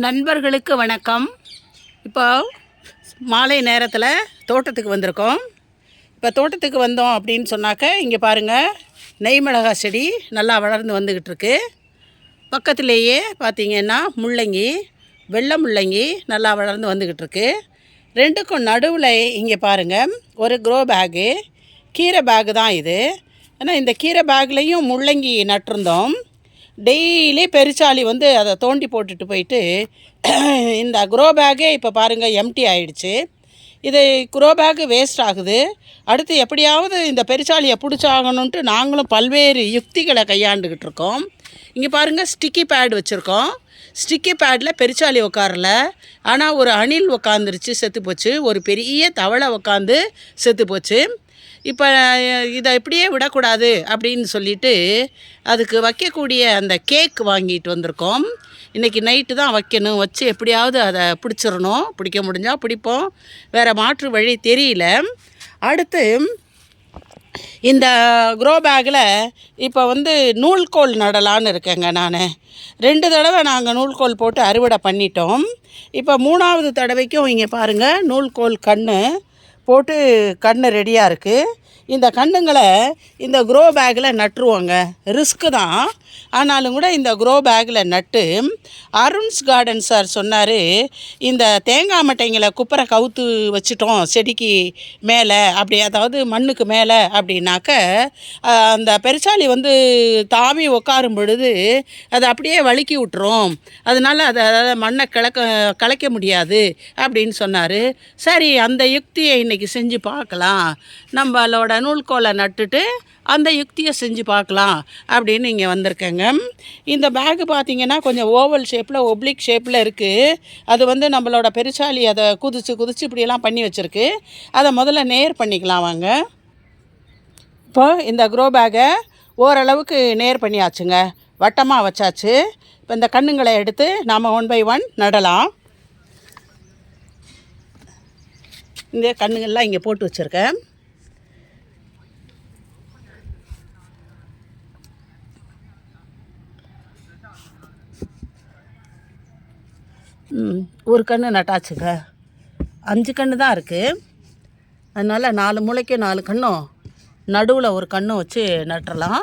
நண்பர்களுக்கு வணக்கம். இப்போ மாலை நேரத்தில் தோட்டத்துக்கு வந்திருக்கோம். இப்போ தோட்டத்துக்கு வந்தோம் அப்படின்னு சொன்னாக்க இங்கே பாருங்கள், நெய் மிளகாய் செடி நல்லா வளர்ந்து வந்துக்கிட்டு இருக்கு. பக்கத்துலேயே பார்த்திங்கன்னா முள்ளங்கி, வெள்ளை முள்ளங்கி நல்லா வளர்ந்து வந்துக்கிட்டு இருக்கு. ரெண்டுக்கும் நடுவில் இங்கே பாருங்கள் ஒரு க்ரோ பேகு, கீரை பேகு தான் இது. ஆனால் இந்த கீரை பேக்லேயும் முள்ளங்கி நட்டிருந்தோம். டெய்லி பெருச்சாளி வந்து அதை தோண்டி போட்டுட்டு போயிட்டு இந்த க்ரோ பேக்கே இப்போ பாருங்கள் எம்டி ஆகிடுச்சு. இது க்ரோ பேக்கு வேஸ்ட் ஆகுது. அடுத்து எப்படியாவது இந்த பெருச்சாளியை பிடிச்சாகணுன்ட்டு நாங்களும் பல்வேறு யுக்திகளை கையாண்டுக்கிட்டு இருக்கோம். இங்கே பாருங்கள், ஸ்டிக்கி பேட் வச்சுருக்கோம். ஸ்டிக்கி பேடில் பெருச்சாளி உட்காரல, ஆனால் ஒரு அணில் உக்காந்துருச்சு, செத்து போச்சு. ஒரு பெரிய தவளை உக்காந்து செத்து போச்சு. இப்போ இதை இப்படியே விடக்கூடாது அப்படின்னு சொல்லிவிட்டு அதுக்கு வைக்கக்கூடிய அந்த கேக் வாங்கிட்டு வந்திருக்கோம். இன்றைக்கி நைட்டு தான் வைக்கணும். வச்சு எப்படியாவது அதை பிடிச்சிடணும். பிடிக்க முடிஞ்சால் பிடிப்போம், வேறு மாற்று வழி தெரியல. அடுத்து இந்த க்ரோ பேக்கில் இப்போ வந்து நூல்கோல் நடலான்னு இருக்கேங்க. நான் 2 தடவை நாங்கள் நூல்கோல் போட்டு அறுவடை பண்ணிட்டோம். இப்போ 3வது தடவைக்கும் இங்கே பாருங்கள், நூல்கோல் கன்று போட்டு கன்று ரெடியாக இருக்குது. இந்த கன்றுங்களை இந்த க்ரோ பேக்கில் நட்டுருவோங்க. ரிஸ்க்கு தான், ஆனாலும் கூட இந்த க்ரோ பேக்கில் நட்டு அருண்ஸ் கார்டன் சார் சொன்னார், இந்த தேங்காய் மட்டைங்களை குப்பரை கவுத்து வச்சிட்டோம் செடிக்கு மேலே, அப்படி அதாவது மண்ணுக்கு மேலே அப்படின்னாக்க அந்த பெருச்சாளி வந்து தாவி உட்காரும் பொழுது அதை அப்படியே வழுக்கி விட்டுரும். அதனால் அதை மண்ணை கலைக்க முடியாது அப்படின்னு சொன்னார். சரி, அந்த யுக்தியை இன்றைக்கி செஞ்சு பார்க்கலாம். நம்மளோட நூல்கோலை நட்டுட்டு அந்த யுக்தியை செஞ்சு பார்க்கலாம் அப்படின்னு இங்கே வந்திருக்கேங்க. இந்த பேக்கு பார்த்திங்கன்னா கொஞ்சம் ஓவல் ஷேப்பில், ஒப்ளிக் ஷேப்பில் இருக்குது. அது வந்து நம்மளோட பெருச்சாளி அதை குதிச்சு இப்படியெல்லாம் பண்ணி வச்சுருக்கு. அதை முதல்ல நேர் பண்ணிக்கலாம் வாங்க. இப்போ இந்த க்ரோ பேக்கை ஓரளவுக்கு நேர் பண்ணியாச்சுங்க, வட்டமாக வச்சாச்சு. இப்போ இந்த கன்றுங்களை எடுத்து நாம் 1 by 1 நடலாம். இந்த கன்றுங்கள்லாம் இங்கே போட்டு வச்சுருக்கேன். ஒரு கன்று நட்டாச்சுங்க. 5 கன்று தான் இருக்குது. அதனால் 4 மூளைக்கு 4 கன்றும், நடுவில் ஒரு கன்று வச்சு நட்டுறலாம்.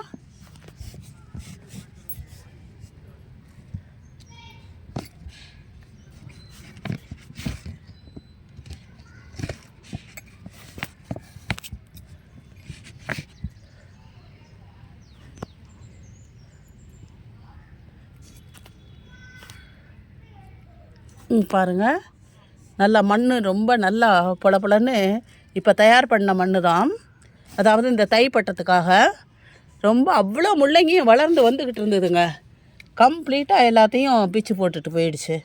பாருங்கள், நல்லா மண் ரொம்ப நல்லா பொலன்னு இப்போ தயார் பண்ண மண் தான். அதாவது இந்த தை பட்டத்துக்காக ரொம்ப அவ்வளோ முள்ளங்கியும் வளர்ந்து வந்துக்கிட்டு இருந்ததுங்க. கம்ப்ளீட்டாக எல்லாத்தையும் பிச்சு போட்டுட்டு போயிடுச்சு.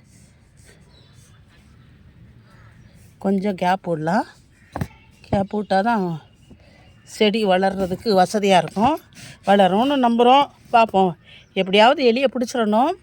கொஞ்சம் கேப் விடலாம். கேப் விட்டால் தான் செடி வளர்கிறதுக்கு வசதியாக இருக்கும். வளரும்னு நம்புகிறோம், பார்ப்போம். எப்படியாவது எலியை பிடிச்சிடணும்.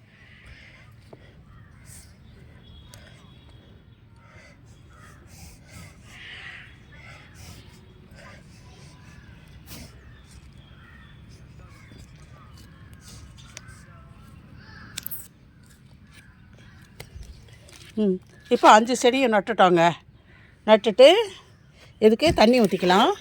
இப்போ 5 செடியை நட்டுட்டோங்க. நட்டுட்டு இதுக்கு தண்ணி ஊற்றிக்கலாம்.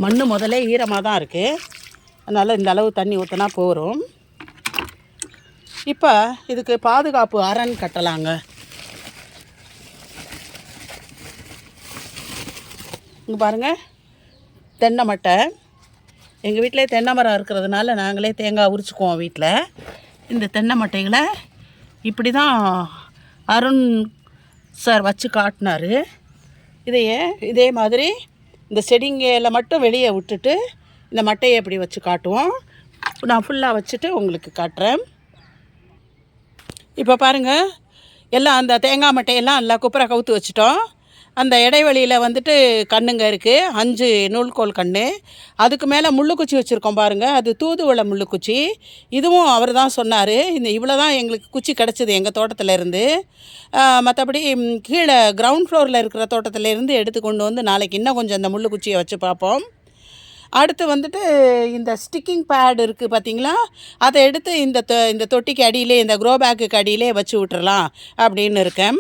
மண் முதல்ல ஈரமாக தான் இருக்குது, அதனால் இந்த அளவு தண்ணி ஊற்றினா போகிறோம். இப்போ இதுக்கு பாதுகாப்பு அரண் கட்டலாங்க. இங்கே பாருங்கள், தென்னை மட்டை. எங்கள் வீட்டிலே தென்னை மரம் இருக்கிறதுனால நாங்களே தேங்காய் உரிச்சுக்குவோம் வீட்டில். இந்த தென்னை மட்டைகளை இப்படி தான் அருண் சார் வச்சு காட்டினார். இதே மாதிரி இந்த செடிங்களை மட்டும் வெளியே விட்டுட்டு இந்த மட்டையை இப்படி வச்சு காட்டுவோம். நான் ஃபுல்லாக வச்சுட்டு உங்களுக்கு காட்டுறேன். இப்போ பாருங்கள், எல்லாம் அந்த தேங்காய் மட்டையெல்லாம் நல்லா குப்பரை கவுத்து வச்சுட்டோம். அந்த இடைவெளியில் வந்துட்டு கண்ணுங்க இருக்குது, 5 நூல்கோல் கன்று. அதுக்கு மேலே முள்ளுக்குச்சி வச்சுருக்கோம் பாருங்கள், அது தூதுவளை முள்ளுக்குச்சி. இதுவும் அவர் தான் சொன்னார். இவ்வளோ தான் எங்களுக்கு குச்சி கிடச்சிது எங்கள் தோட்டத்தில் இருந்து. மற்றபடி கீழே கிரவுண்ட் ஃப்ளோரில் இருக்கிற தோட்டத்திலேருந்து எடுத்து கொண்டு வந்து நாளைக்கு இன்னும் கொஞ்சம் அந்த முள்ளுக்குச்சியை வச்சு பார்ப்போம். அடுத்து வந்துட்டு இந்த ஸ்டிக்கிங் பேட் இருக்குது பார்த்தீங்களா, அதை எடுத்து இந்த தொட்டிக்கு அடியிலே, இந்த க்ரோ பேக்குக்கு அடியிலே வச்சு விட்டுறலாம் அப்படின்னு இருக்கேன்.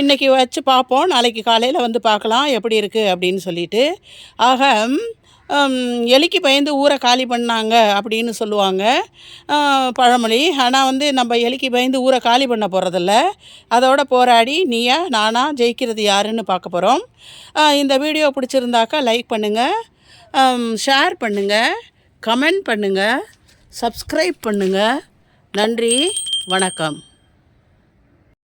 இன்றைக்கி வச்சு பார்ப்போம், நாளைக்கு காலையில் வந்து பார்க்கலாம் எப்படி இருக்குது அப்படின்னு சொல்லிட்டு. ஆக எலிக்கு பயந்து ஊரை காலி பண்ணாங்க அப்படின்னு சொல்லுவாங்க பழமொழி. ஆனால் வந்து நம்ம எலிக்கு பயந்து ஊரை காலி பண்ண போகிறதில்ல. அதோட போராடி நீயா நானா ஜெயிக்கிறது யாருன்னு பார்க்க போகிறோம். இந்த வீடியோ பிடிச்சிருந்தாக்கா லைக் பண்ணுங்கள், ஷேர் பண்ணுங்கள், கமெண்ட் பண்ணுங்கள், சப்ஸ்கிரைப் பண்ணுங்கள். நன்றி, வணக்கம்.